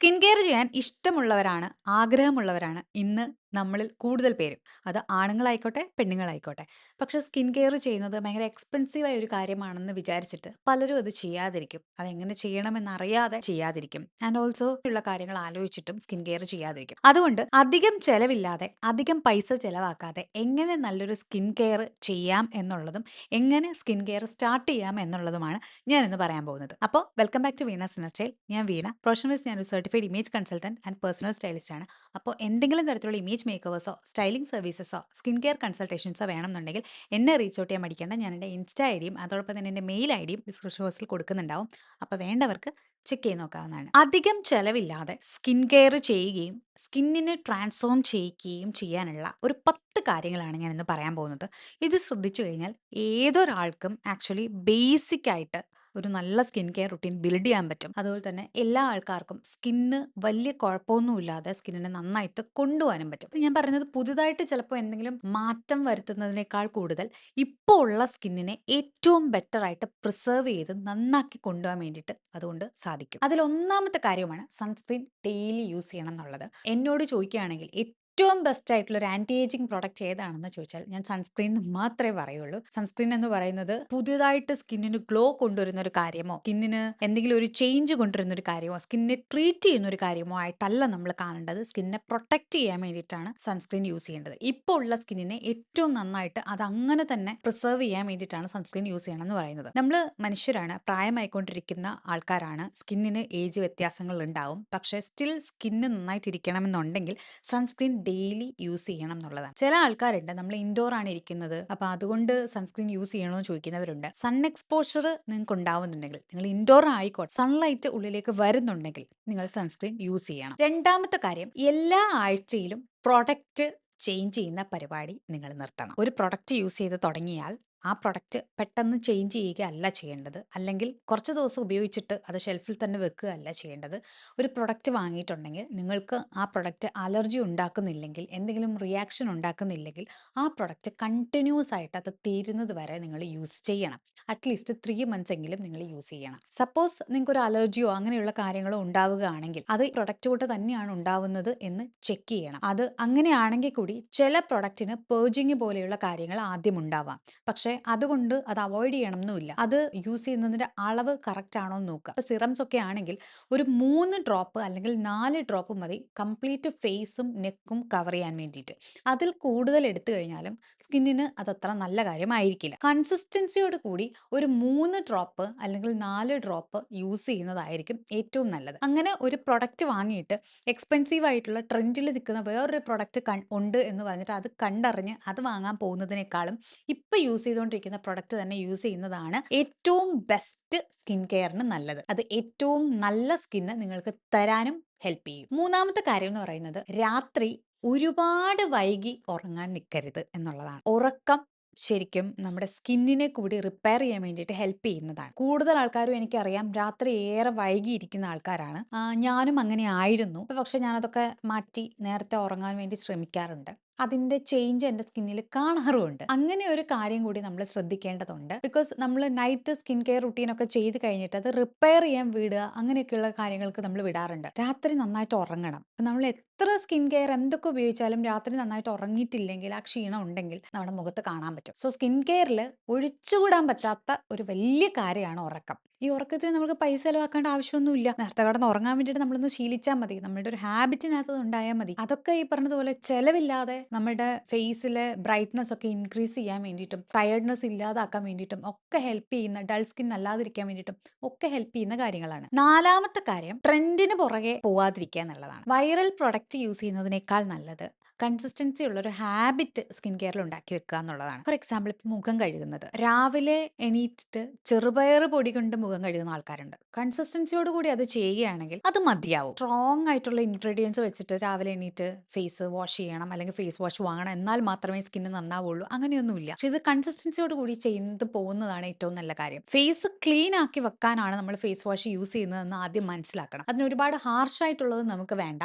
Skin care ചെയ്യാൻ ഇഷ്ടമുള്ളവരാണ്, ആഗ്രഹമുള്ളവരാണ് ഇന്ന് നമ്മളിൽ കൂടുതൽ പേരും. അത് ആണുങ്ങളായിക്കോട്ടെ, പെണ്ണുങ്ങളായിക്കോട്ടെ. പക്ഷേ സ്കിൻ കെയർ ചെയ്യുന്നത് ഭയങ്കര എക്സ്പെൻസീവ് ആയ ഒരു കാര്യമാണെന്ന് വിചാരിച്ചിട്ട് പലരും അത് ചെയ്യാതിരിക്കും. അതെങ്ങനെ ചെയ്യണമെന്നറിയാതെ ചെയ്യാതിരിക്കും. ആൻഡ് ഓൾസോ ഉള്ള കാര്യങ്ങൾ ആലോചിച്ചിട്ടും സ്കിൻ കെയർ ചെയ്യാതിരിക്കും. അതുകൊണ്ട് അധികം ചെലവില്ലാതെ, അധികം പൈസ ചെലവാക്കാതെ എങ്ങനെ നല്ലൊരു സ്കിൻ കെയർ ചെയ്യാം എന്നുള്ളതും, എങ്ങനെ സ്കിൻ കെയർ സ്റ്റാർട്ട് ചെയ്യാം എന്നുള്ളതുമാണ് ഞാൻ ഇന്ന് പറയാൻ പോകുന്നത്. അപ്പോൾ welcome back to Veena's inner style. ഞാൻ വീണ. പ്രൊഫഷണൽസ് ഞാനൊരു certified image consultant and personal stylist ആണ്. അപ്പോൾ എന്തെങ്കിലും തരത്തിലുള്ള ഇമേജ് മേക്കേഴ്സോ സ്റ്റൈലിംഗ് സർവീസസോ സ്കിൻ കെയർ കൺസൾട്ടേഷൻസോ വേണമെന്നുണ്ടെങ്കിൽ എന്നെ റീച്ച് ഔട്ട് ചെയ്യാൻ മടിക്കേണ്ട. ഞാൻ എൻ്റെ ഇൻസ്റ്റ ഐ ഡിയും അതോടൊപ്പം തന്നെ എൻ്റെ മെയിൽ ഐ ഡിയും ഡിസ്ക്രിപ്ഷൻ ബോക്സിൽ കൊടുക്കുന്നുണ്ടാവും. അപ്പോൾ വേണ്ടവർക്ക് ചെക്ക് ചെയ്ത് നോക്കാവുന്നതാണ്. അധികം ചെലവില്ലാതെ സ്കിൻ കെയർ ചെയ്യുകയും സ്കിന്നിനെ ട്രാൻസ്ഫോം ചെയ്യിക്കുകയും ചെയ്യാനുള്ള ഒരു 10 കാര്യങ്ങളാണ് ഞാൻ ഇന്ന് പറയാൻ പോകുന്നത്. ഇത് ശ്രദ്ധിച്ചു കഴിഞ്ഞാൽ ഏതൊരാൾക്കും ആക്ച്വലി ബേസിക് ആയിട്ട് ഒരു നല്ല സ്കിൻ കെയർ റുട്ടീൻ ബിൽഡ് ചെയ്യാൻ പറ്റും. അതുപോലെ തന്നെ എല്ലാ ആൾക്കാർക്കും സ്കിന്ന് വലിയ കുഴപ്പമൊന്നുമില്ലാതെ സ്കിന്നിനെ നന്നായിട്ട് കൊണ്ടുപോകാനും പറ്റും. ഇത് ഞാൻ പറയുന്നത് പുതുതായിട്ട് ചിലപ്പോൾ എന്തെങ്കിലും മാറ്റം വരുത്തുന്നതിനേക്കാൾ കൂടുതൽ ഇപ്പോൾ ഉള്ള സ്കിന്നിനെ ഏറ്റവും ബെറ്റർ ആയിട്ട് പ്രിസർവ് ചെയ്ത് നന്നാക്കി കൊണ്ടുപോകാൻ വേണ്ടിയിട്ട് അതുകൊണ്ട് സാധിക്കും. അതിൽ ഒന്നാമത്തെ കാര്യമാണ് സൺസ്ക്രീൻ ഡെയിലി യൂസ് ചെയ്യണം എന്നുള്ളത്. എന്നോട് ചോദിക്കുകയാണെങ്കിൽ ഏറ്റവും ബെസ്റ്റ് ആയിട്ടുള്ള ഒരു ആന്റി ഏജിങ് പ്രോഡക്റ്റ് ഏതാണെന്ന് ചോദിച്ചാൽ ഞാൻ സൺസ്ക്രീൻ മാത്രമേ പറയുള്ളൂ. സൺസ്ക്രീൻ എന്ന് പറയുന്നത് പുതിയതായിട്ട് സ്കിന്നിന് ഗ്ലോ കൊണ്ടുവരുന്ന ഒരു കാര്യമോ, സ്കിന്നിന് എന്തെങ്കിലും ഒരു ചേഞ്ച് കൊണ്ടുവരുന്ന ഒരു കാര്യമോ, സ്കിന്നിനെ ട്രീറ്റ് ചെയ്യുന്ന ഒരു കാര്യമോ ആയിട്ടല്ല നമ്മൾ കാണേണ്ടത്. സ്കിന്നിനെ പ്രൊട്ടക്ട് ചെയ്യാൻ വേണ്ടിയിട്ടാണ് സൺസ്ക്രീൻ യൂസ് ചെയ്യേണ്ടത്. ഇപ്പോൾ ഉള്ള സ്കിന്നിനെ ഏറ്റവും നന്നായിട്ട് അത് അങ്ങനെ തന്നെ പ്രിസർവ് ചെയ്യാൻ വേണ്ടിയിട്ടാണ് സൺസ്ക്രീൻ യൂസ് ചെയ്യണം എന്ന് പറയുന്നത്. നമ്മൾ മനുഷ്യരാണ്, പ്രായമായിക്കൊണ്ടിരിക്കുന്ന ആൾക്കാരാണ്, സ്കിന്നിന് ഏജ് വ്യത്യാസങ്ങൾ ഉണ്ടാവും. പക്ഷേ സ്റ്റിൽ സ്കിന്ന് നന്നായിട്ട് ഇരിക്കണമെന്നുണ്ടെങ്കിൽ സൺസ്ക്രീൻ ഡെയിലി യൂസ് ചെയ്യണം എന്നുള്ളതാണ്. ചില ആൾക്കാരുണ്ട്, നമ്മൾ ഇൻഡോർ ആണ് ഇരിക്കുന്നത്, അപ്പൊ അതുകൊണ്ട് സൺസ്ക്രീൻ യൂസ് ചെയ്യണമെന്ന് ചോദിക്കുന്നവരുണ്ട്. സൺ എക്സ്പോഷർ നിങ്ങൾക്ക് ഉണ്ടാവുന്നുണ്ടെങ്കിൽ, നിങ്ങൾ ഇൻഡോർ ആയിക്കോട്ടെ, സൺലൈറ്റ് ഉള്ളിലേക്ക് വരുന്നുണ്ടെങ്കിൽ നിങ്ങൾ സൺസ്ക്രീൻ യൂസ് ചെയ്യണം. രണ്ടാമത്തെ കാര്യം, എല്ലാ ആഴ്ചയിലും പ്രൊഡക്റ്റ് ചേഞ്ച് ചെയ്യുന്ന പരിപാടി നിങ്ങൾ നിർത്തണം. ഒരു പ്രൊഡക്റ്റ് യൂസ് ചെയ്ത് തുടങ്ങിയാൽ ആ പ്രൊഡക്റ്റ് പെട്ടെന്ന് ചേഞ്ച് ചെയ്യുകയല്ല ചെയ്യേണ്ടത്, അല്ലെങ്കിൽ കുറച്ച് ദിവസം ഉപയോഗിച്ചിട്ട് അത് ഷെൽഫിൽ തന്നെ വെക്കുകയല്ല ചെയ്യേണ്ടത്. ഒരു പ്രൊഡക്റ്റ് വാങ്ങിയിട്ടുണ്ടെങ്കിൽ നിങ്ങൾക്ക് ആ പ്രൊഡക്റ്റ് അലർജി ഉണ്ടാക്കുന്നില്ലെങ്കിൽ, എന്തെങ്കിലും റിയാക്ഷൻ ഉണ്ടാക്കുന്നില്ലെങ്കിൽ, ആ പ്രൊഡക്റ്റ് കണ്ടിന്യൂസ് ആയിട്ട് അത് തീരുന്നത് വരെ നിങ്ങൾ യൂസ് ചെയ്യണം. അറ്റ്ലീസ്റ്റ് 3 മന്ത്സ് എങ്കിലും നിങ്ങൾ യൂസ് ചെയ്യണം. സപ്പോസ് നിങ്ങൾക്ക് ഒരു അലർജിയോ അങ്ങനെയുള്ള കാര്യങ്ങളോ ഉണ്ടാവുകയാണെങ്കിൽ അത് പ്രൊഡക്റ്റ് കൊണ്ട് തന്നെയാണ് ഉണ്ടാവുന്നത് എന്ന് ചെക്ക് ചെയ്യണം. അത് അങ്ങനെയാണെങ്കിൽ കൂടി ചില പ്രൊഡക്റ്റിന് പേർജിങ് പോലെയുള്ള കാര്യങ്ങൾ ആദ്യം ഉണ്ടാവാം. പക്ഷേ അതുകൊണ്ട് അത് അവോയ്ഡ് ചെയ്യണം എന്നുമില്ല. അത് യൂസ് ചെയ്യുന്നതിന്റെ അളവ് കറക്റ്റ് ആണോ എന്ന് നോക്കുക. ഇപ്പൊ സിറംസ് ഒക്കെ ആണെങ്കിൽ ഒരു 3 ഡ്രോപ്പ് അല്ലെങ്കിൽ 4 ഡ്രോപ്പ് മതി കംപ്ലീറ്റ് ഫേസും നെക്കും കവർ ചെയ്യാൻ വേണ്ടിയിട്ട്. അതിൽ കൂടുതൽ എടുത്തു കഴിഞ്ഞാലും സ്കിന്നിന് അതത്ര നല്ല കാര്യമായിരിക്കില്ല. കൺസിസ്റ്റൻസിയോട് കൂടി ഒരു 3 ഡ്രോപ്പ് അല്ലെങ്കിൽ 4 ഡ്രോപ്പ് യൂസ് ചെയ്യുന്നതായിരിക്കും ഏറ്റവും നല്ലത്. അങ്ങനെ ഒരു പ്രൊഡക്റ്റ് വാങ്ങിയിട്ട് എക്സ്പെൻസീവ് ആയിട്ടുള്ള ട്രെൻഡിൽ നിൽക്കുന്ന വേറൊരു പ്രൊഡക്റ്റ് ഉണ്ട് എന്ന് പറഞ്ഞിട്ട് അത് കണ്ടറിഞ്ഞ് അത് വാങ്ങാൻ പോകുന്നതിനേക്കാളും ഇപ്പൊ യൂസ് ചെയ്തുകൊണ്ടിരിക്കുന്ന പ്രൊഡക്റ്റ് തന്നെ യൂസ് ചെയ്യുന്നതാണ് ഏറ്റവും ബെസ്റ്റ് സ്കിൻ കെയറിന് നല്ലത്. അത് ഏറ്റവും നല്ല സ്കിന്ന് നിങ്ങൾക്ക് തരാനും ഹെൽപ്പ് ചെയ്യും. മൂന്നാമത്തെ കാര്യം എന്ന് പറയുന്നത്, രാത്രി ഒരുപാട് വൈകി ഉറങ്ങാൻ നിൽക്കരുത് എന്നുള്ളതാണ്. ഉറക്കം ശരിക്കും നമ്മുടെ സ്കിന്നിനെ കൂടി റിപ്പയർ ചെയ്യാൻ വേണ്ടിയിട്ട് ഹെൽപ്പ് ചെയ്യുന്നതാണ്. കൂടുതൽ ആൾക്കാരും എനിക്കറിയാം രാത്രി ഏറെ വൈകിയിരിക്കുന്ന ആൾക്കാരാണ്. ഞാനും അങ്ങനെ ആയിരുന്നു. പക്ഷെ ഞാനതൊക്കെ മാറ്റി നേരത്തെ ഉറങ്ങാൻ വേണ്ടി ശ്രമിക്കാറുണ്ട്. അതിന്റെ ചേഞ്ച് എൻ്റെ സ്കിന്നിൽ കാണാറുമുണ്ട്. അങ്ങനെ ഒരു കാര്യം കൂടി നമ്മൾ ശ്രദ്ധിക്കേണ്ടതുണ്ട്. ബിക്കോസ് നമ്മൾ നൈറ്റ് സ്കിൻ കെയർ റുട്ടീൻ ഒക്കെ ചെയ്ത് കഴിഞ്ഞിട്ട് അത് റിപ്പയർ ചെയ്യാൻ വിടുക, അങ്ങനെയൊക്കെയുള്ള കാര്യങ്ങൾക്ക് നമ്മൾ വിടാറുണ്ട്. രാത്രി നന്നായിട്ട് ഉറങ്ങണം. നമ്മൾ എത്ര സ്കിൻ കെയർ എന്തൊക്കെ ഉപയോഗിച്ചാലും രാത്രി നന്നായിട്ട് ഉറങ്ങിയിട്ടില്ലെങ്കിൽ, ആ ക്ഷീണം ഉണ്ടെങ്കിൽ നമ്മുടെ മുഖത്ത് കാണാൻ പറ്റും. സോ സ്കിൻ കെയറിൽ ഒഴിച്ചുകൂടാൻ പറ്റാത്ത ഒരു വലിയ കാര്യമാണ് ഉറക്കം. ഈ ഉറക്കത്തിന് നമുക്ക് പൈസ ചെലവാക്കേണ്ട ആവശ്യമൊന്നുമില്ല. നേരത്തെ കിടന്ന് ഉറങ്ങാൻ വേണ്ടിയിട്ട് നമ്മളൊന്ന് ശീലിച്ചാൽ മതി. നമ്മുടെ ഒരു ഹാബിറ്റിനകത്ത് ഉണ്ടായാൽ മതി. അതൊക്കെ ഈ പറഞ്ഞതുപോലെ ചെലവില്ലാതെ നമ്മുടെ ഫേസിലെ ബ്രൈറ്റ്നസ് ഒക്കെ ഇൻക്രീസ് ചെയ്യാൻ വേണ്ടിയിട്ടും ടയർഡ്നെസ് ഇല്ലാതാക്കാൻ വേണ്ടിയിട്ടും ഒക്കെ ഹെൽപ്പ് ചെയ്യുന്ന, ഡൾ സ്കിൻ അല്ലാതിരിക്കാൻ വേണ്ടിയിട്ടും ഒക്കെ ഹെൽപ്പ് ചെയ്യുന്ന കാര്യങ്ങളാണ്. നാലാമത്തെ കാര്യം, ട്രെൻഡിന് പുറകെ പോവാതിരിക്കുക എന്നുള്ളതാണ്. വൈറൽ പ്രൊഡക്റ്റ് യൂസ് ചെയ്യുന്നതിനേക്കാൾ നല്ലത് കൺസിസ്റ്റൻസി ഉള്ള ഒരു ഹാബിറ്റ് സ്കിൻ കെയറിൽ ഉണ്ടാക്കി വെക്കുക എന്നുള്ളതാണ്. ഫോർ എക്സാമ്പിൾ, ഇപ്പം മുഖം കഴുകുന്നത്, രാവിലെ എണീറ്റിട്ട് ചെറുപയർ പൊടി കൊണ്ട് മുഖം കഴുകുന്ന ആൾക്കാരുണ്ട്. കൺസിസ്റ്റൻസിയോട് കൂടി അത് ചെയ്യുകയാണെങ്കിൽ അത് മതിയാവും. സ്ട്രോങ് ആയിട്ടുള്ള ഇൻഗ്രീഡിയൻസ് വെച്ചിട്ട് രാവിലെ എണീറ്റ് ഫേസ് വാഷ് ചെയ്യണം അല്ലെങ്കിൽ ഫേസ് വാഷ് വാങ്ങണം എന്നാൽ മാത്രമേ സ്കിന്ന് നന്നാവുള്ളൂ, അങ്ങനെയൊന്നുമില്ല. പക്ഷെ ഇത് കൺസിസ്റ്റൻസിയോട് കൂടി ചെയ്യുന്നത് പോകുന്നതാണ് ഏറ്റവും നല്ല കാര്യം. ഫേസ് ക്ലീൻ ആക്കി വെക്കാനാണ് നമ്മൾ ഫേസ് വാഷ് യൂസ് ചെയ്യുന്നതെന്ന് ആദ്യം മനസ്സിലാക്കണം. അതിന് ഒരുപാട് ഹാർഷ് ആയിട്ടുള്ളത് നമുക്ക് വേണ്ട.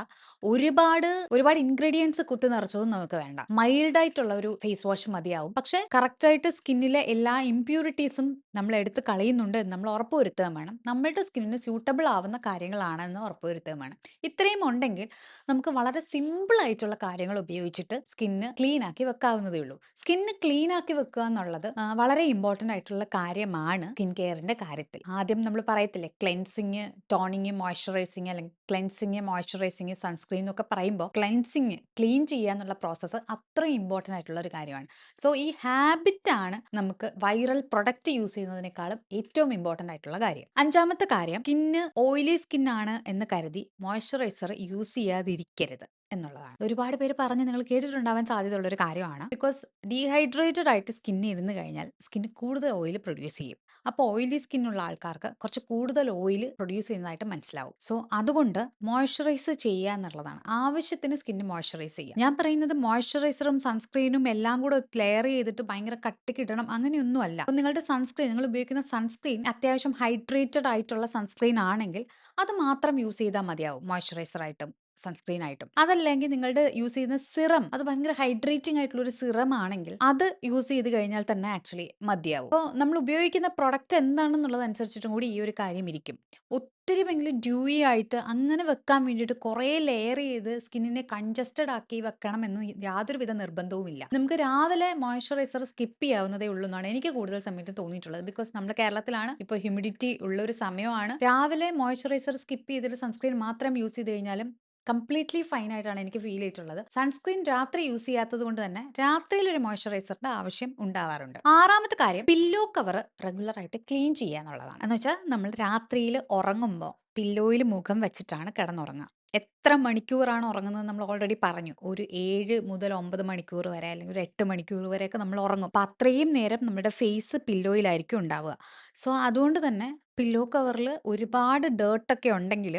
ഒരുപാട് ഒരുപാട് ഇൻഗ്രീഡിയൻസ് പൊട്ട് നിറച്ചതും നമുക്ക് വേണ്ട. മൈൽഡ് ആയിട്ടുള്ള ഒരു ഫേസ് വാഷ് മതിയാവും. പക്ഷേ കറക്റ്റായിട്ട് സ്കിന്നിലെ എല്ലാ ഇംപ്യൂരിറ്റീസും നമ്മൾ എടുത്ത് കളയുന്നുണ്ട് എന്ന് നമ്മൾ ഉറപ്പുവരുത്തുകയും വേണം. നമ്മളുടെ സ്കിന്നിന് സ്യൂട്ടബിൾ ആവുന്ന കാര്യങ്ങളാണെന്ന് ഉറപ്പുവരുത്തുകയും വേണം. ഇത്രയും ഉണ്ടെങ്കിൽ നമുക്ക് വളരെ സിമ്പിൾ ആയിട്ടുള്ള കാര്യങ്ങൾ ഉപയോഗിച്ചിട്ട് സ്കിന്ന് ക്ലീൻ ആക്കി വെക്കാവുന്നതേ ഉള്ളൂ. സ്കിന്ന് ക്ലീൻ ആക്കി വെക്കുക എന്നുള്ളത് വളരെ ഇമ്പോർട്ടന്റ് ആയിട്ടുള്ള കാര്യമാണ് സ്കിൻ കെയറിന്റെ കാര്യത്തിൽ. ആദ്യം നമ്മൾ പറയത്തില്ലേ ക്ലെൻസിങ്, ടോണിങ്, മോയ്സ്ചറൈസിങ്, അല്ലെങ്കിൽ ക്ലെൻസിങ്, മോയ്സ്ചറൈസിങ്, സൺസ്ക്രീൻ എന്നൊക്കെ പറയുമ്പോൾ ക്ലെൻസിങ്, ക്ലീൻ ചെയ്യുക എന്നുള്ള പ്രോസസ്സ് അത്രയും ഇമ്പോർട്ടന്റ് ആയിട്ടുള്ള ഒരു കാര്യമാണ്. സോ ഈ ഹാബിറ്റ് ആണ് നമുക്ക് വൈറൽ പ്രൊഡക്റ്റ് യൂസ് ചെയ്യുന്നതിനേക്കാളും ഏറ്റവും ഇമ്പോർട്ടന്റ് ആയിട്ടുള്ള കാര്യം. അഞ്ചാമത്തെ കാര്യം, സ്കിന്ന് ഓയിലി സ്കിൻ ആണ് എന്ന് കരുതി മോയ്സ്ചറൈസർ യൂസ് ചെയ്യാതിരിക്കരുത് എന്നുള്ളതാണ്. ഒരുപാട് പേര് പറഞ്ഞ് നിങ്ങൾ കേട്ടിട്ടുണ്ടാവാൻ സാധ്യതയുള്ള ഒരു കാര്യമാണ്. ബിക്കോസ് ഡീഹൈഡ്രേറ്റഡ് ആയിട്ട് സ്കിന്നിൽ ഇരുന്ന് കഴിഞ്ഞാൽ സ്കിന്ന് കൂടുതൽ ഓയിൽ പ്രൊഡ്യൂസ് ചെയ്യും. അപ്പോൾ ഓയിലി സ്കിന്നുള്ള ആൾക്കാർക്ക് കുറച്ച് കൂടുതൽ ഓയിൽ പ്രൊഡ്യൂസ് ചെയ്യുന്നതായിട്ട് മനസ്സിലാവും. സോ അതുകൊണ്ട് മോയ്സ്ചറൈസ് ചെയ്യുക എന്നുള്ളതാണ്. ആവശ്യത്തിന് സ്കിന്ന് മോയ്സ്ചറൈസ് ചെയ്യുക. ഞാൻ പറയുന്നത് മോയ്സ്ചറൈസറും സൺസ്ക്രീനും എല്ലാം കൂടെ ലെയർ ചെയ്തിട്ട് ഭയങ്കര കട്ടിക്ക് ഇടണം അങ്ങനെയൊന്നും അല്ല. അപ്പോൾ നിങ്ങളുടെ സൺസ്ക്രീൻ, നിങ്ങൾ ഉപയോഗിക്കുന്ന സൺസ്ക്രീൻ അത്യാവശ്യം ഹൈഡ്രേറ്റഡ് ആയിട്ടുള്ള സൺസ്ക്രീൻ ആണെങ്കിൽ അത് മാത്രം യൂസ് ചെയ്താൽ മതിയാവും മോയ്സ്ചറൈസർ ആയിട്ടും സൺസ്ക്രീൻ ആയിട്ടും. അതല്ലെങ്കിൽ നിങ്ങളുടെ യൂസ് ചെയ്യുന്ന സിറം അത് ഭയങ്കര ഹൈഡ്രേറ്റിംഗ് ആയിട്ടുള്ള ഒരു സിറം ആണെങ്കിൽ അത് യൂസ് ചെയ്ത് കഴിഞ്ഞാൽ തന്നെ ആക്ച്വലി മതിയാവും. അപ്പോൾ നമ്മൾ ഉപയോഗിക്കുന്ന പ്രൊഡക്റ്റ് എന്താണെന്നുള്ളത് അനുസരിച്ചിട്ടും കൂടി ഈ ഒരു കാര്യം ഇരിക്കും. ഒത്തിരി ഭയങ്കര ഡ്യൂയി ആയിട്ട് അങ്ങനെ വെക്കാൻ വേണ്ടിയിട്ട് കുറേ ലെയർ ചെയ്ത് സ്കിന്നിനെ കൺജസ്റ്റഡ് ആക്കി വെക്കണം എന്ന് യാതൊരുവിധ നിർബന്ധവുമില്ല. നമുക്ക് രാവിലെ മോയ്സ്ചറൈസർ സ്കിപ്പ് ചെയ്യാവുന്നതേ ഉള്ളൂ എന്നാണ് എനിക്ക് കൂടുതൽ സമയത്ത് തോന്നിയിട്ടുള്ളത്. ബിക്കോസ് നമ്മുടെ കേരളത്തിലാണ്, ഇപ്പോൾ ഹ്യൂമിഡിറ്റി ഉള്ള ഒരു സമയമാണ്. രാവിലെ മോയ്സ്ചറൈസർ സ്കിപ്പ് ചെയ്തിട്ട് സൺസ്ക്രീൻ മാത്രം യൂസ് ചെയ്ത് കഴിഞ്ഞാലും കംപ്ലീറ്റ്ലി ഫൈൻ ആയിട്ടാണ് എനിക്ക് ഫീൽ ചെയ്തിട്ടുള്ളത്. സൺസ്ക്രീൻ രാത്രി യൂസ് ചെയ്യാത്തത് കൊണ്ട് തന്നെ രാത്രിയിൽ ഒരു മോയ്സ്ചറൈസറിന്റെ ആവശ്യം ഉണ്ടാവാറുണ്ട്. ആറാമത്തെ കാര്യം, പില്ലോ കവർ റെഗുലർ ആയിട്ട് ക്ലീൻ ചെയ്യുക എന്നുള്ളതാണ്. എന്ന് വെച്ചാൽ നമ്മൾ രാത്രിയിൽ ഉറങ്ങുമ്പോൾ പില്ലോയിൽ മുഖം വെച്ചിട്ടാണ് കിടന്നുറങ്ങുക. എത്ര മണിക്കൂറാണ് ഉറങ്ങുന്നത് നമ്മൾ ഓൾറെഡി പറഞ്ഞു. ഒരു 7 മുതൽ 9 മണിക്കൂർ വരെ, അല്ലെങ്കിൽ ഒരു 8 മണിക്കൂർ വരെയൊക്കെ നമ്മൾ ഉറങ്ങും. അപ്പം അത്രയും നേരം നമ്മുടെ ഫേസ് പില്ലോയിലായിരിക്കും ഉണ്ടാവുക. സോ അതുകൊണ്ട് തന്നെ പില്ലോ കവറിൽ ഒരുപാട് ഡേർട്ടൊക്കെ ഉണ്ടെങ്കിൽ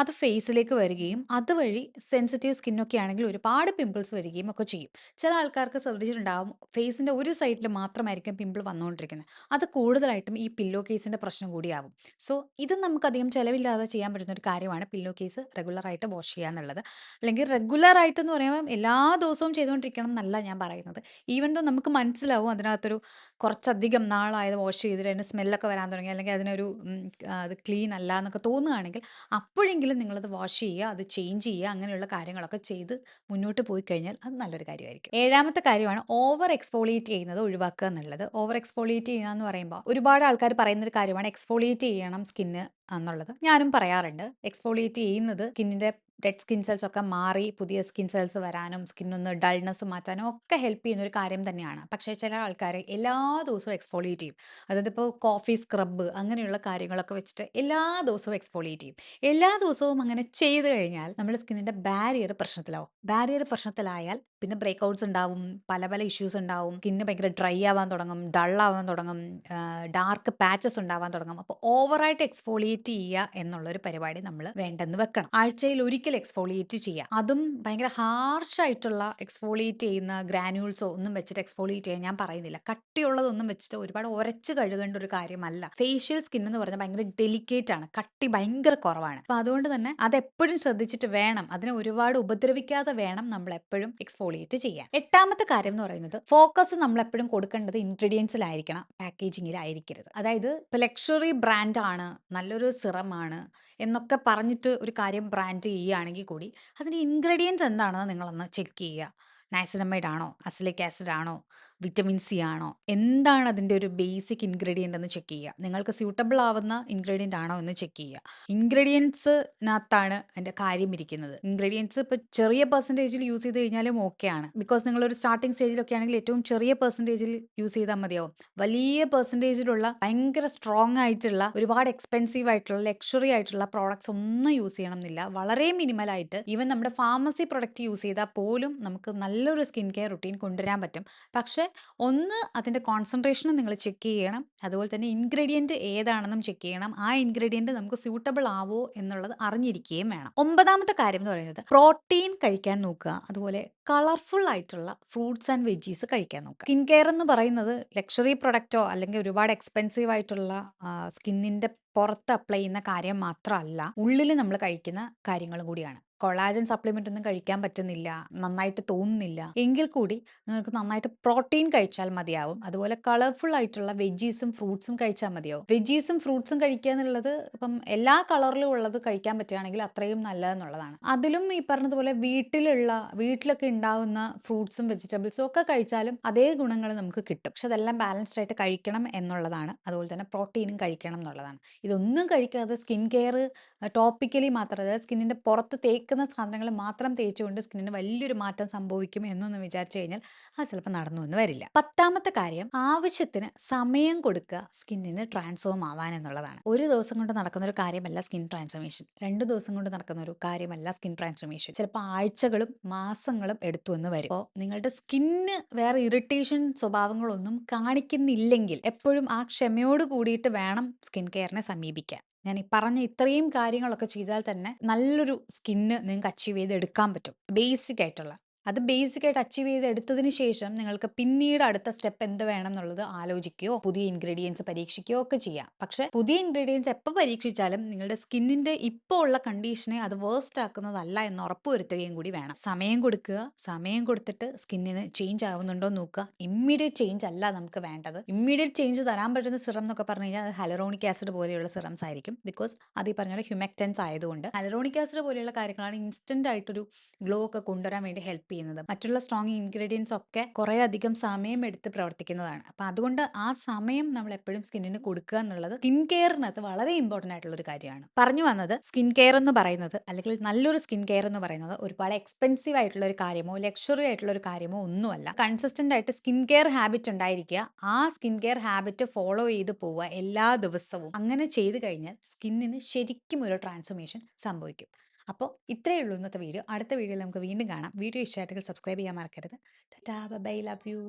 അത് ഫേസിലേക്ക് വരികയും അതുവഴി സെൻസിറ്റീവ് സ്കിന്നൊക്കെ ആണെങ്കിൽ ഒരുപാട് പിമ്പിൾസ് വരികയും ഒക്കെ ചെയ്യും. ചില ആൾക്കാർക്ക് ശ്രദ്ധിച്ചിട്ടുണ്ടാവും, ഫേസിന്റെ ഒരു സൈഡിൽ മാത്രമായിരിക്കും പിമ്പിൾ വന്നുകൊണ്ടിരിക്കുന്നത്. അത് കൂടുതലായിട്ടും ഈ പില്ലോ കേസിന്റെ പ്രശ്നം കൂടിയാവും. സോ ഇത് നമുക്കധികം ചിലവില്ലാതെ ചെയ്യാൻ പറ്റുന്ന ഒരു കാര്യമാണ് പില്ലോ കേസ് റെഗുലർ ആയിട്ട് വാഷ് ചെയ്യുക എന്നുള്ളത്. അല്ലെങ്കിൽ റെഗുലർ ആയിട്ട് എന്ന് പറയുമ്പോൾ എല്ലാ ദിവസവും ചെയ്തുകൊണ്ടിരിക്കണം എന്നല്ല ഞാൻ പറയുന്നത്. ഈവൻ ദോ നമുക്ക് മനസ്സിലാവും അതിനകത്തൊരു കുറച്ചധികം നാളായത് വാഷ് ചെയ്തിട്ട് അതിന് സ്മെല്ലൊക്കെ വരാൻ തുടങ്ങി, അല്ലെങ്കിൽ അതിനൊരു അത് ക്ലീൻ അല്ല എന്നൊക്കെ തോന്നുകയാണെങ്കിൽ അപ്പോഴെങ്കിലും നിങ്ങളത് വാഷ് ചെയ്യുക, അത് ചേഞ്ച് ചെയ്യുക, അങ്ങനെയുള്ള കാര്യങ്ങളൊക്കെ ചെയ്ത് മുന്നോട്ട് പോയി കഴിഞ്ഞാൽ അത് നല്ലൊരു കാര്യമായിരിക്കും. ഏഴാമത്തെ കാര്യമാണ് ഓവർ എക്സ്ഫോളിയേറ്റ് ചെയ്യുന്നത് ഒഴിവാക്കുക എന്നുള്ളത്. ഓവർ എക്സ്ഫോളിയേറ്റ് ചെയ്യുക എന്ന് പറയുമ്പോൾ ഒരുപാട് ആൾക്കാർ പറയുന്നൊരു കാര്യമാണ് എക്സ്ഫോളിയേറ്റ് ചെയ്യണം സ്കിന്ന് എന്നുള്ളത്. ഞാനും പറയാറുണ്ട്. എക്സ്ഫോളിയേറ്റ് ചെയ്യുന്നത് സ്കിന്നിന്റെ ഡെഡ് സ്കിൻ സെൽസ് ഒക്കെ മാറി പുതിയ സ്കിൻ സെൽസ് വരാനും സ്കിന്നൊന്ന് ഡൾനെസ് മാറ്റാനും ഒക്കെ ഹെൽപ്പ് ചെയ്യുന്ന ഒരു കാര്യം തന്നെയാണ്. പക്ഷേ ചില ആൾക്കാർ എല്ലാ ദിവസവും എക്സ്ഫോളിയേറ്റ് ചെയ്യും. അതായത് ഇപ്പോൾ കോഫി സ്ക്രബ് അങ്ങനെയുള്ള കാര്യങ്ങളൊക്കെ വെച്ചിട്ട് എല്ലാ ദിവസവും എക്സ്ഫോളിയേറ്റ് ചെയ്യും. എല്ലാ ദിവസവും അങ്ങനെ ചെയ്ത് കഴിഞ്ഞാൽ നമ്മുടെ സ്കിന്നിന്റെ ബാരിയർ പ്രശ്നത്തിലാവും. ബാരിയർ പ്രശ്നത്തിലായാൽ പിന്നെ ബ്രേക്ക്ഔട്ട്സ് ഉണ്ടാവും, പല പല ഇഷ്യൂസ് ഉണ്ടാവും. സ്കിന്ന് ഭയങ്കര ഡ്രൈ ആവാൻ തുടങ്ങും, ഡൾ ആവാൻ തുടങ്ങും, ഡാർക്ക് പാച്ചസ് ഉണ്ടാവാൻ തുടങ്ങും. അപ്പോൾ ഓവറായിട്ട് എക്സ്ഫോളിയേറ്റ് ചെയ്യുക എന്നുള്ളൊരു പരിപാടി നമ്മൾ വേണ്ടെന്ന് വെക്കണം. ആഴ്ചയിൽ ഒരിക്കൽ എക്സ്ഫോളിയേറ്റ് ചെയ്യുക. അതും ഭയങ്കര ഹാർഷായിട്ടുള്ള എക്സ്ഫോളിയേറ്റ് ചെയ്യുന്ന ഗ്രാനുൾസോ ഒന്നും വെച്ചിട്ട് എക്സ്ഫോളിയേറ്റ് ചെയ്യാൻ ഞാൻ പറയുന്നില്ല. കട്ടിയുള്ളതൊന്നും വെച്ചിട്ട് ഒരുപാട് ഉരച്ച് കഴുകേണ്ട ഒരു കാര്യമല്ല. ഫേഷ്യൽ സ്കിൻ എന്ന് പറഞ്ഞാൽ ഭയങ്കര ഡെലിക്കേറ്റ് ആണ്, കട്ടി ഭയങ്കര കുറവാണ്. അപ്പോൾ അതുകൊണ്ട് തന്നെ അതെപ്പോഴും ശ്രദ്ധിച്ചിട്ട് വേണം, അതിനെ ഒരുപാട് ഉപദ്രവിക്കാതെ വേണം നമ്മൾ എപ്പോഴും എക്സ്ഫോളിയേറ്റ് ചെയ്യാൻ. എട്ടാമത്തെ കാര്യം എന്ന് പറയുന്നത്, ഫോക്കസ് നമ്മൾ എപ്പോഴും കൊടുക്കേണ്ടത് ഇൻഗ്രീഡിയൻസിലായിരിക്കണം, പാക്കേജിങ്ങിലായിരിക്കരുത്. അതായത് ഇപ്പോൾ ലക്ഷറി ബ്രാൻഡാണ്, നല്ലൊരു സിറമാണ് എന്നൊക്കെ പറഞ്ഞിട്ട് ഒരു കാര്യം ബ്രാൻഡ് ചെയ്യുകയാണെങ്കിൽ കൂടി അതിൻ്റെ ഇൻഗ്രീഡിയൻസ് എന്താണെന്ന് നിങ്ങളൊന്ന് ചെക്ക് ചെയ്യുക. നൈസിനമൈഡ് ആണോ, അസിലിക് ആസിഡ് ആണോ, വിറ്റമിൻ സി ആണോ, എന്താണ് അതിൻ്റെ ഒരു ബേസിക് ഇൻഗ്രീഡിയൻ്റ് എന്ന് ചെക്ക് ചെയ്യുക. നിങ്ങൾക്ക് സ്യൂട്ടബിൾ ആവുന്ന ഇൻഗ്രീഡിയൻ്റ് ആണോ എന്ന് ചെക്ക് ചെയ്യുക. ഇൻഗ്രീഡിയൻസിനകത്താണ് അതിൻ്റെ കാര്യം ഇരിക്കുന്നത്. ഇൻഗ്രീഡിയൻസ് ഇപ്പോൾ ചെറിയ പെർസെൻറ്റേജിൽ യൂസ് ചെയ്ത് കഴിഞ്ഞാലും ഓക്കെ ആണ്. ബിക്കോസ് നിങ്ങളൊരു സ്റ്റാർട്ടിംഗ് സ്റ്റേജിലൊക്കെ ആണെങ്കിൽ ഏറ്റവും ചെറിയ പെർസെൻറ്റേജിൽ യൂസ് ചെയ്താൽ മതിയാവും. വലിയ പെർസെൻറ്റേജിലുള്ള ഭയങ്കര സ്ട്രോങ് ആയിട്ടുള്ള ഒരുപാട് എക്സ്പെൻസീവ് ആയിട്ടുള്ള ലക്ഷറി ആയിട്ടുള്ള പ്രോഡക്ട്സ് ഒന്നും യൂസ് ചെയ്യണം എന്നില്ല. വളരെ മിനിമലായിട്ട് ഈവൻ നമ്മുടെ ഫാർമസി പ്രൊഡക്റ്റ് യൂസ് ചെയ്താൽ പോലും നമുക്ക് നല്ലൊരു സ്കിൻ കെയർ റുട്ടീൻ കൊണ്ടുവരാൻ പറ്റും. പക്ഷേ ഒന്ന് അതിൻ്റെ കോൺസെൻട്രേഷനും നിങ്ങൾ ചെക്ക് ചെയ്യണം. അതുപോലെ തന്നെ ഇൻഗ്രീഡിയൻറ്റ് ഏതാണെന്നും ചെക്ക് ചെയ്യണം. ആ ഇൻഗ്രീഡിയൻറ്റ് നമുക്ക് സ്യൂട്ടബിൾ ആവോ എന്നുള്ളത് അറിഞ്ഞിരിക്കുകയും വേണം. ഒമ്പതാമത്തെ കാര്യം എന്ന് പറയുന്നത് പ്രോട്ടീൻ കഴിക്കാൻ നോക്കുക. അതുപോലെ കളർഫുൾ ആയിട്ടുള്ള ഫ്രൂട്ട്സ് ആൻഡ് വെജീസ് കഴിക്കാൻ നോക്കുക. സ്കിൻ കെയർ എന്ന് പറയുന്നത് ലക്ഷറി പ്രൊഡക്റ്റോ അല്ലെങ്കിൽ ഒരുപാട് എക്സ്പെൻസീവ് ആയിട്ടുള്ള സ്കിന്നിൻ്റെ പുറത്ത് അപ്ലൈ ചെയ്യുന്ന കാര്യം മാത്രമല്ല, ഉള്ളിൽ നമ്മൾ കഴിക്കുന്ന കാര്യങ്ങളും കൂടിയാണ്. കൊളാജൻ സപ്ലിമെന്റ് ഒന്നും കഴിക്കാൻ പറ്റുന്നില്ല, നന്നായിട്ട് തോന്നുന്നില്ല എങ്കിൽ കൂടി നിങ്ങൾക്ക് നന്നായിട്ട് പ്രോട്ടീൻ കഴിച്ചാൽ മതിയാവും. അതുപോലെ കളർഫുൾ ആയിട്ടുള്ള വെജീസും ഫ്രൂട്ട്സും കഴിച്ചാൽ മതിയാവും. വെജീസും ഫ്രൂട്ട്സും കഴിക്കുക എന്നുള്ളത് ഇപ്പം എല്ലാ കളറിലും ഉള്ളത് കഴിക്കാൻ പറ്റുകയാണെങ്കിൽ അത്രയും നല്ലതെന്നുള്ളതാണ്. അതിലും ഈ പറഞ്ഞതുപോലെ വീട്ടിലൊക്കെ ഉണ്ടാവുന്ന ഫ്രൂട്ട്സും വെജിറ്റബിൾസും ഒക്കെ കഴിച്ചാലും അതേ ഗുണങ്ങൾ നമുക്ക് കിട്ടും. പക്ഷെ അതെല്ലാം ബാലൻസ്ഡ് ആയിട്ട് കഴിക്കണം എന്നുള്ളതാണ്. അതുപോലെ തന്നെ പ്രോട്ടീനും കഴിക്കണം എന്നുള്ളതാണ്. ഇതൊന്നും കഴിക്കാതെ സ്കിൻ കെയർ ടോപ്പിക്കലി മാത്രം, അതായത് സ്കിന്നിന്റെ പുറത്ത് തേക്കുന്ന സാധനങ്ങൾ മാത്രം തേച്ചുകൊണ്ട് സ്കിന്നിന് വലിയൊരു മാറ്റം സംഭവിക്കും എന്നൊന്നും വിചാരിച്ചു കഴിഞ്ഞാൽ അത് ചിലപ്പോൾ നടന്നു എന്ന് വരില്ല. 10ാമത്തെ കാര്യം, ആവശ്യത്തിന് സമയം കൊടുക്കുക സ്കിന്നിന് ട്രാൻസ്ഫോം ആവാൻ എന്നുള്ളതാണ്. ഒരു ദിവസം കൊണ്ട് നടക്കുന്ന ഒരു കാര്യമല്ല സ്കിൻ ട്രാൻസ്ഫോർമേഷൻ. 2 ദിവസം കൊണ്ട് നടക്കുന്ന ഒരു കാര്യമല്ല സ്കിൻ ട്രാൻസ്ഫോർമേഷൻ. ചിലപ്പോൾ ആഴ്ചകളും മാസങ്ങളും എടുത്തു എന്ന് വരും. അപ്പോൾ നിങ്ങളുടെ സ്കിന്ന് വേറെ ഇറിറ്റേഷൻ സ്വഭാവങ്ങളൊന്നും കാണിക്കുന്നില്ലെങ്കിൽ എപ്പോഴും ആ ക്ഷമയോട് കൂടിയിട്ട് വേണം സ്കിൻ കെയറിനെ സമീപിക്കാൻ. ഞാൻ ഈ പറഞ്ഞ ഇത്രയും കാര്യങ്ങളൊക്കെ ചെയ്താൽ തന്നെ നല്ലൊരു സ്കിന്ന് നിങ്ങൾക്ക് അച്ചീവ് ചെയ്ത് എടുക്കാൻ പറ്റും. ബേസിക് ആയിട്ടുള്ള അത് ബേസിക് ആയിട്ട് അച്ചീവ് ചെയ്ത് എടുത്തതിന് ശേഷം നിങ്ങൾക്ക് പിന്നീട് അടുത്ത സ്റ്റെപ്പ് എന്ത് വേണം എന്നുള്ളത് ആലോചിക്കുകയോ പുതിയ ഇൻഗ്രീഡിയൻസ് പരീക്ഷിക്കുകയോ ഒക്കെ ചെയ്യാം. പക്ഷെ പുതിയ ഇൻഗ്രീഡിയൻസ് എപ്പോൾ പരീക്ഷിച്ചാലും നിങ്ങളുടെ സ്കിന്നിന്റെ ഇപ്പോൾ ഉള്ള കണ്ടീഷനെ അത് വേസ്റ്റ് ആക്കുന്നതല്ല എന്ന് ഉറപ്പുവരുത്തുകയും കൂടി വേണം. സമയം കൊടുക്കുക. സമയം കൊടുത്തിട്ട് സ്കിന്നിന് ചേഞ്ച് ആവുന്നുണ്ടോ നോക്കുക. ഇമ്മീഡിയറ്റ് ചേഞ്ച് അല്ല നമുക്ക് വേണ്ടത്. ഇമ്മീഡിയറ്റ് ചേഞ്ച് തരാൻ പറ്റുന്ന സിറം എന്നൊക്കെ പറഞ്ഞു കഴിഞ്ഞാൽ അത് ഹൈലറോണിക് ആസിഡ് പോലെയുള്ള സിറംസ് ആയിരിക്കും. ബിക്കോസ് അത് ഈ പറഞ്ഞ ഹ്യൂമെക്റ്റൻസ് ആയതുകൊണ്ട് ഹൈലറോണിക് ആസിഡ് പോലെയുള്ള കാര്യങ്ങളാണ് ഇൻസ്റ്റന്റ് ആയിട്ടൊരു ഗ്ലോ ഒക്കെ കൊണ്ടുവരാൻ വേണ്ടി ഹെൽപ്പ് ചെയ്യുന്നത്. മറ്റുള്ള സ്ട്രോങ് ഇൻഗ്രീഡിയൻസ് ഒക്കെ കുറേ അധികം സമയം എടുത്ത് പ്രവർത്തിക്കുന്നതാണ്. അപ്പം അതുകൊണ്ട് ആ സമയം നമ്മൾ എപ്പോഴും സ്കിന്നിന് കൊടുക്കുക എന്നുള്ളത് സ്കിൻ കെയറിനകത്ത് വളരെ ഇമ്പോർട്ടൻ്റ് ആയിട്ടുള്ള ഒരു കാര്യമാണ്. പറഞ്ഞു വന്നത്, സ്കിൻ കെയർ എന്ന് പറയുന്നത്, അല്ലെങ്കിൽ നല്ലൊരു സ്കിൻ കെയർ എന്ന് പറയുന്നത് ഒരുപാട് എക്സ്പെൻസീവ് ആയിട്ടുള്ള ഒരു കാര്യമോ ലക്ഷറി ആയിട്ടുള്ള ഒരു കാര്യമോ ഒന്നുമല്ല. കൺസിസ്റ്റന്റ് ആയിട്ട് സ്കിൻ കെയർ ഹാബിറ്റ് ഉണ്ടായിരിക്കുക, ആ സ്കിൻ കെയർ ഹാബിറ്റ് ഫോളോ ചെയ്ത് പോവുക എല്ലാ ദിവസവും. അങ്ങനെ ചെയ്തു കഴിഞ്ഞാൽ സ്കിന്നിന് ശരിക്കും ഒരു ട്രാൻസ്ഫോർമേഷൻ സംഭവിക്കും. അപ്പോൾ ഇത്രയേ ഉള്ളൂ ഇന്നത്തെ വീഡിയോ. അടുത്ത വീഡിയോയിൽ നമുക്ക് വീണ്ടും കാണാം. വീഡിയോ ഇഷ്ടമായിട്ടെങ്കിൽ സബ്സ്ക്രൈബ് ചെയ്യാൻ മറക്കരുത്. Tata, bye, love U.